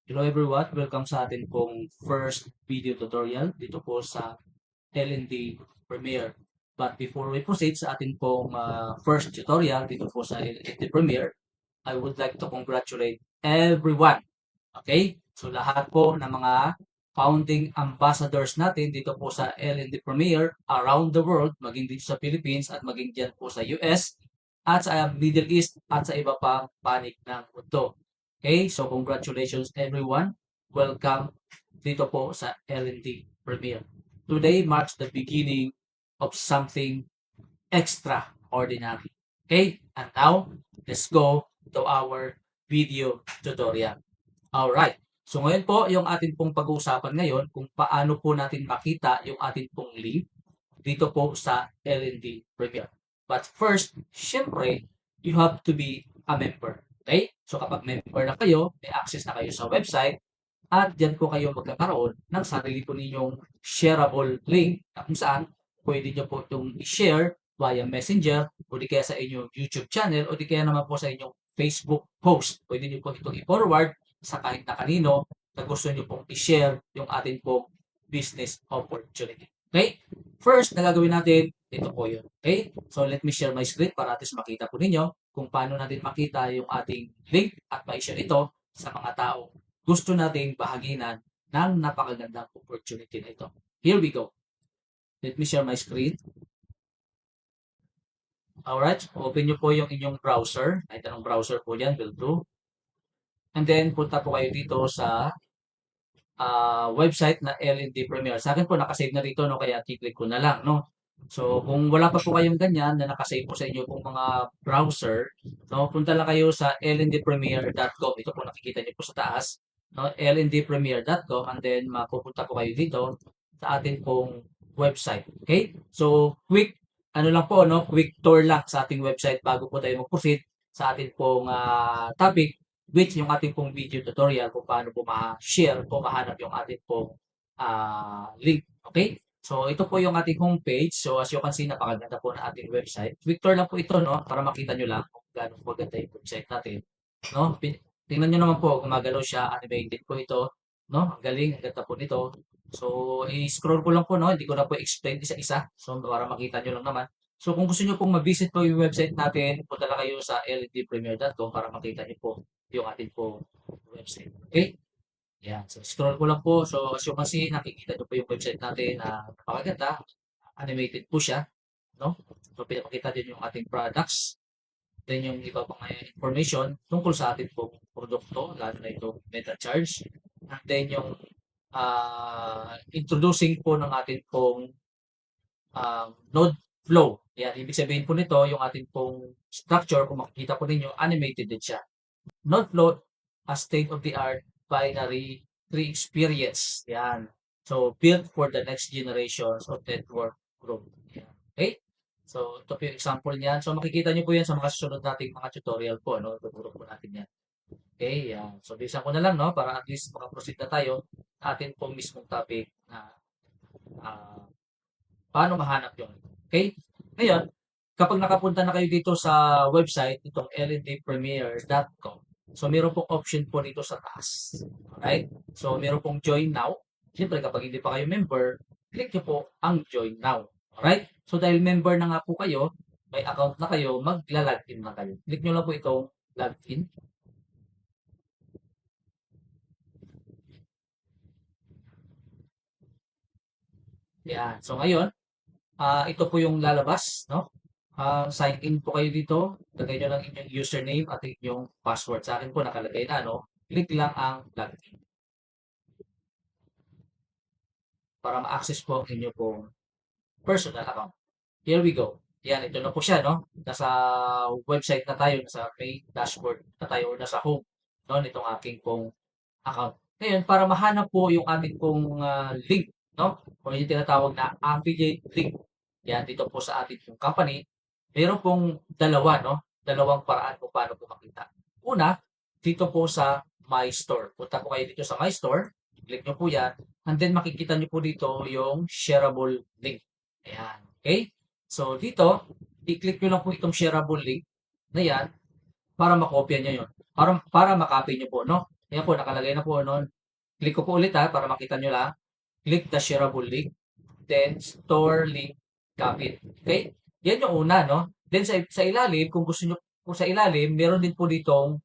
Hello everyone, welcome sa atin pong first video tutorial dito po sa L&D Premiere. But before we proceed sa atin pong first tutorial dito po sa L&D Premiere, I would like to congratulate everyone. Okay? So lahat po ng mga founding ambassadors natin dito po sa L&D Premiere around the world, maging dito sa Philippines at maging dyan po sa US at sa Middle East at sa iba pang panig ng mundo. Okay? So congratulations everyone. Welcome dito po sa L&D Premiere. Today marks the beginning of something extraordinary. Okay? And now, let's go to our video tutorial. Alright. So ngayon po, yung ating pong pag-uusapan ngayon kung paano po natin makita yung ating pong link dito po sa L&D Premiere. But first, syempre, you have to be a member. Okay? So kapag member na kayo, may access na kayo sa website, at diyan po kayo magkakaroon ng sarili po ninyong shareable link na kung saan pwede nyo po itong i-share via Messenger o di kaya sa inyong YouTube channel o di kaya naman po sa inyong Facebook post. Pwede nyo po itong i-forward sa kahit na kanino na gusto nyo pong i-share yung ating pong business opportunity. Okay? First na gagawin natin, ito po yun. Okay? So let me share my screen para at least makita po ninyo kung paano natin makita yung ating link at ma-share ito sa mga tao gusto nating bahaginan ng napakagandang opportunity na ito. Here we go. Let me share my screen. Alright, open nyo po yung inyong browser. Kahit anong browser po yan, will do. And then, punta po kayo dito sa website na L&D Premiere. Sa akin po, nakasave na dito, no? Kaya i-click ko na lang, no? So, kung wala pa po kayong ganyan na nakasave po sa inyo pong mga browser, no? Punta lang kayo sa lndpremiere.com. Ito po nakikita niyo po sa taas, no? lndpremiere.com and then mapupunta po kayo dito sa ating pong website. Okay? So, quick ano lang po, no? Quick tour lang sa ating website bago po tayo mag-proceed sa ating pong topic which yung ating pong video tutorial kung paano po ma-share o mahanap yung ating pong link. Okay? So, ito po yung ating homepage. So, as you can see, napakaganda po na ating website. Victor lang po ito, no? Para makita nyo lang kung gaano maganda yung website natin. No? Tingnan nyo naman po, gumagalaw siya. Animated po ito. No? Ang galing. Ang ganda po nito. So, i-scroll ko lang po, no? Hindi ko na po explain isa-isa. So, para makita nyo lang naman. So, kung gusto nyo pong ma-visit po yung website natin, punta lang kayo sa ldpremiere.com para makita nyo po yung ating po website. Okay? Yan. So, scroll ko lang po. So, as you can see, nakikita nyo po yung website natin na napakaganda. Animated po siya. No? So, pinapakita din yung ating products. Then, yung iba pang information tungkol sa ating pong produkto, lalo na itong meta-charge. And then, yung introducing po ng ating pong node flow. Yan, ibig sabihin po nito, yung ating pong structure, kung makikita po ninyo, animated din siya. Node flow, a state-of-the-art binary tree experience. Yan. So, built for the next generations of network group. Yan. Okay? So, ito po yung example niyan. So, makikita niyo po yan sa mga susunod nating mga tutorial po. No? Tuturo po natin yan. Okay, yan. So, bilisan ko na lang, no? Para at least makaproceed na tayo sa atin pong mismong topic na uh, paano mahanap yun. Okay? Ngayon, kapag nakapunta na kayo dito sa website, itong lndpremiere.com, so meron pong option po dito sa taas. Alright? So meron pong join now. Siyempre, kapag hindi pa kayo member, click nyo po ang join now. Alright? So dahil member na nga po kayo, may account na kayo, magla-login na kayo. Click nyo lang po itong login. Yan. So ngayon, ito po yung lalabas, no? Sign in po kayo dito. Lagay nyo lang inyong username at inyong password. Sa akin po nakalagay na, no? Click lang ang login para ma-access po ang inyo pong personal account. Here we go. Yan, ito na po siya, no? Nasa website na tayo, nasa main dashboard na tayo, or nasa home, no? Nitong aking pong account. Ngayon, para mahanap po yung ating pong link, no? O yung tinatawag na affiliate link. Yan, dito po sa ating pong company, meron pong dalawa, no? Dalawang paraan kung paano po makita. Una, dito po sa My Store. Punta po kayo dito sa My Store. Click nyo po yan. And then makikita nyo po dito yung shareable link. Ayan. Okay? So, dito, i-click nyo lang po itong shareable link na yan para makopya nyo yun. Para makopy nyo po, no? Ayan po, nakalagay na po noon. Click ko po ulit para makita nyo lang. Click the shareable link. Then, store link copy. Okay? Yan yung una, no? Then, sa ilalim, kung sa ilalim, meron din po ditong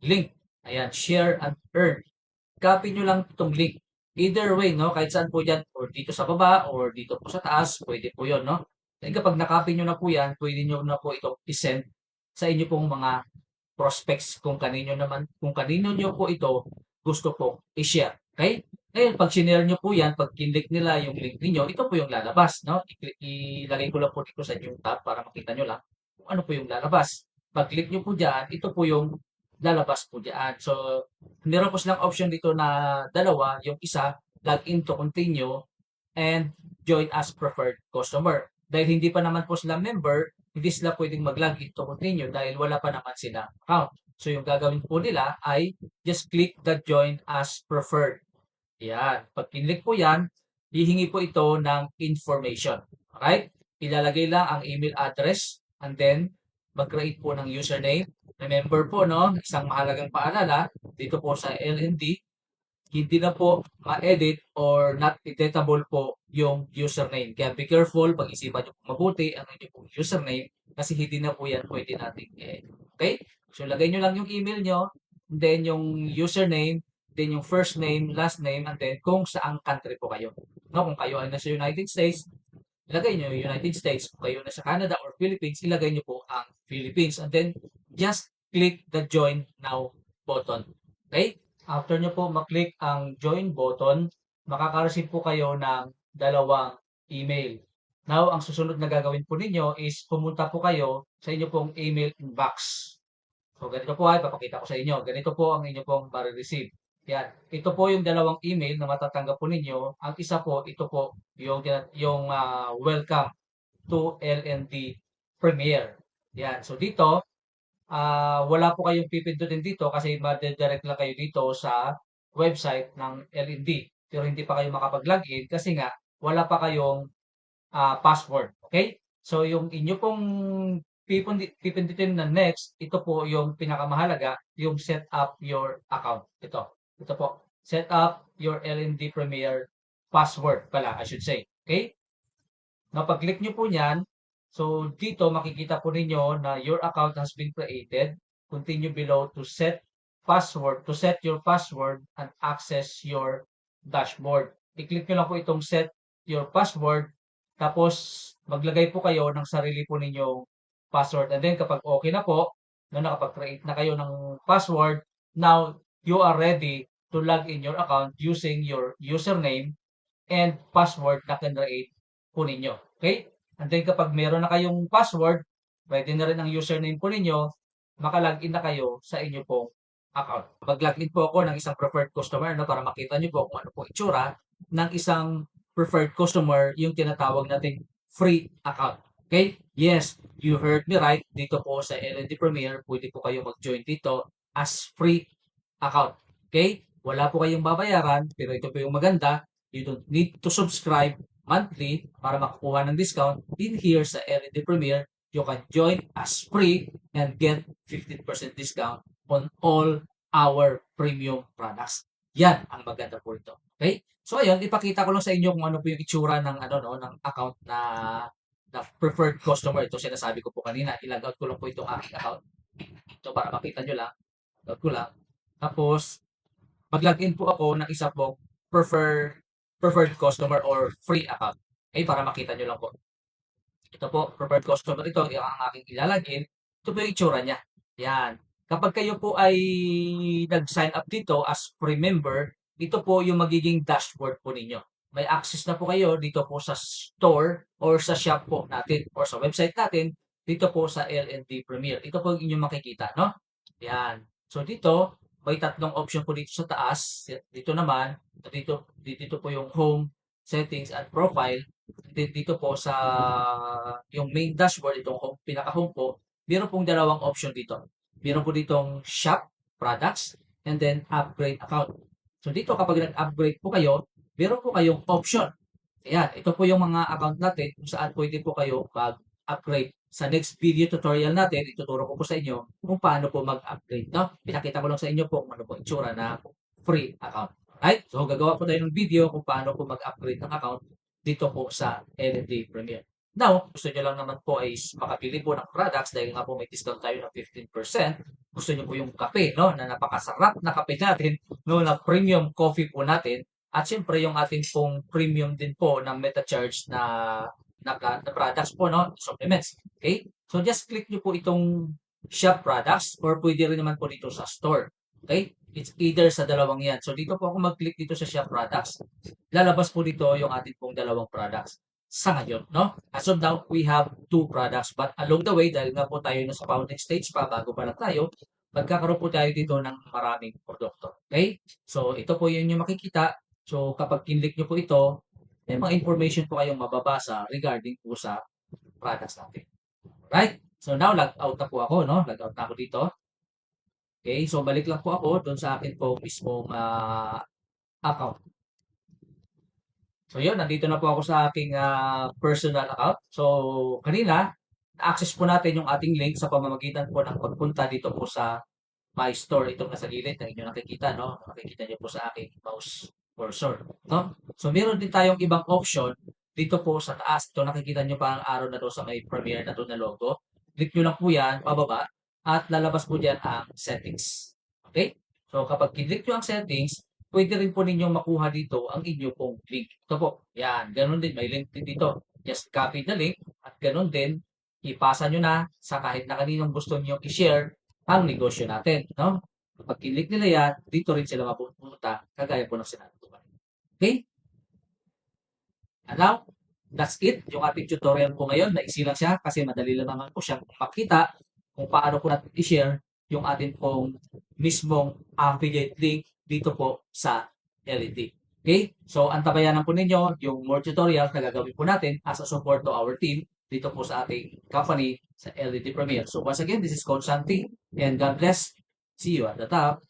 link. Ayan, share and earn. Copy nyo lang itong link. Either way, no? Kahit saan po yan, or dito sa baba, or dito po sa taas, pwede po yun, no? Then kapag nakopy nyo na po yan, pwede nyo na po itong isend sa inyo pong mga prospects kung kanino nyo po ito gusto po i-share. Okay? Ngayon, pag sinare nyo po yan, pag kinlik nila yung link ninyo, ito po yung lalabas, no? Ilagay ko lang po dito sa inyong tab para makita nyo lang kung ano po yung lalabas. Pag click nyo po dyan, ito po yung lalabas po dyan. So, meron po silang option dito na dalawa. Yung isa, login to continue and join as preferred customer. Dahil hindi pa naman po sila member, hindi sila pwedeng mag-login to continue dahil wala pa naman sila account. So, yung gagawin po nila ay just click the join as preferred. Yan. Pag kinlik po yan, hihingi po ito ng information. Alright? Ilalagay lang ang email address and then mag-create po ng username. Remember po, no, isang mahalagang paalala dito po sa LND, hindi na po ma-edit or not editable po yung username. Kaya be careful, pag-isipan nyo po mabuti ang inyong pong username kasi hindi na po yan pwede natin i-edit. Okay? So, lagay nyo lang yung email nyo, then yung username, then yung first name, last name, and then kung saang country po kayo. No, kung kayo ay nasa United States, ilagay nyo yung United States. Kung kayo nasa Canada or Philippines, ilagay nyo po ang Philippines. And then, just click the join now button. Okay? After nyo po maklik ang join button, makaka-receive po kayo ng dalawang email. Now, ang susunod na gagawin po ninyo is pumunta po kayo sa inyo pong email inbox. So, ganito po ay papakita ko sa inyo. Ganito po ang inyo pong ma-receive. Yan. Ito po yung dalawang email na matatanggap po ninyo. Ang isa po, ito po, yung welcome to LND Premier. Yan. So, dito, wala po kayong pipindutin dito kasi ma-direct lang kayo dito sa website ng LND. Pero hindi pa kayo makapag-login kasi nga, wala pa kayong password. Okay? So, yung inyo pong pipindutin na next, ito po yung pinakamahalaga, yung set up your account. Ito po. Set up your LND Premier password pala, I should say. Okay? Now, pag-click nyo po niyan, so dito makikita po ninyo na your account has been created. Continue below to set your password and access your dashboard. I-click nyo lang po itong set your password. Tapos, maglagay po kayo ng sarili po ninyong password. And then, kapag okay na po, nakapag-create na kayo ng password, now, you are ready to log in your account using your username and password na kinreate po ninyo. Okay? And then, kapag meron na kayong password, pwede na rin ang username po ninyo, makalagin na kayo sa inyo pong account. Mag-login po ako ng isang preferred customer para makita nyo po kung ano po itsura ng isang preferred customer, yung tinatawag nating free account. Okay? Yes, you heard me right. Dito po sa LND Premier, pwede po kayo mag-join dito as free account. Okay? Wala po kayong babayaran, pero ito po yung maganda. You don't need to subscribe monthly para makakuha ng discount. In here sa LND Premier, you can join as free and get 15% discount on all our premium products. Yan ang maganda po ito. Okay? So ayun, ipakita ko lang sa inyo kung ano po yung itsura ng ng account na preferred customer. Ito sinasabi ko po kanina, i-log out ko lang po itong aking account. Ito para makita nyo lang. Log ko lang. Tapos mag-login po ako ng isa pong preferred customer or free account. Okay, para makita nyo lang po. Ito po, preferred customer ito, ang aking ilalagin. Ito po yung itsura niya. Yan. Kapag kayo po ay nag-sign up dito as free member, ito po yung magiging dashboard po ninyo. May access na po kayo dito po sa store or sa shop po natin or sa website natin dito po sa LND Premier. Ito po yung inyong makikita, no? Yan. So dito, may tatlong option po dito sa taas. Dito naman, dito po yung home, settings, at profile. Dito po sa yung main dashboard, itong pinaka-home po, meron pong dalawang option dito. Meron po ditong shop, products, and then upgrade account. So dito kapag nag-upgrade po kayo, meron po kayong option. Ayan, ito po yung mga account natin kung saan pwede po kayo upgrade. Sa next video tutorial natin, ituturo ko po sa inyo kung paano po mag-upgrade. No? Pinakita ko lang sa inyo po kung ano po itsura na free account. Right? So, gagawa po tayo ng video kung paano po mag-upgrade ng account dito po sa L&D Premier. Now, gusto nyo lang naman po ay makabili po ng products dahil nga po may discount tayo ng 15%. Gusto nyo po yung kape, no? Na napakasarap na kape natin, no? Na premium coffee po natin. At syempre, yung ating pong premium din po ng meta-charge na products po, no? Supplements. Okay? So, just click nyo po itong shop products or pwede rin naman po dito sa store. Okay? It's either sa dalawang yan. So, dito po ako mag-click dito sa shop products. Lalabas po dito yung ating pong dalawang products sa ngayon, no? As of now, we have 2 products. But along the way, dahil nga po tayo nasa founding stage pa, bago pa lang tayo, magkakaroon po tayo dito ng maraming produkto. Okay? So, ito po yun yung makikita. So, kapag kinlik nyo po ito, may mga information po kayong mababasa regarding po sa products natin. Right? So, now, log out na po ako, no? Log out na ako dito. Okay? So, balik lang po ako doon sa akin po mismong account. So yun, nandito na po ako sa aking personal account. So kanina, na-access po natin yung ating link sa pamamagitan po ng pagpunta dito po sa My Store. Itong nasa gilid na inyo nakikita, no? Nakikita niyo po sa aking mouse cursor, no? So meron din tayong ibang option dito po sa taas. Ito nakikita niyo pa ang arrow na doon sa may Premiere na doon na logo. Click nyo lang po yan, pababa, at lalabas po dyan ang settings. Okay? So kapag click nyo ang settings, pwede rin po ninyong makuha dito ang inyo pong link. Ito po, yan, ganun din, may link din dito. Just copy the link at ganun din, ipasa nyo na sa kahit na kaninong gusto nyo i-share ang negosyo natin. No? Kapag click nila yan, dito rin sila mapupunta, kagaya po ng sinabi ko. Okay? And now, that's it. Yung ating tutorial po ngayon, naiksi lang siya kasi madali lang naman po siyang pakita kung paano po natin i-share yung ating pong mismong affiliate link dito po sa LED. Okay? So, antabayanan po ninyo yung more tutorials na gagawin po natin as a support to our team dito po sa ating company sa LED Premier. So, once again, this is Coach Santi and God bless. See you at the top.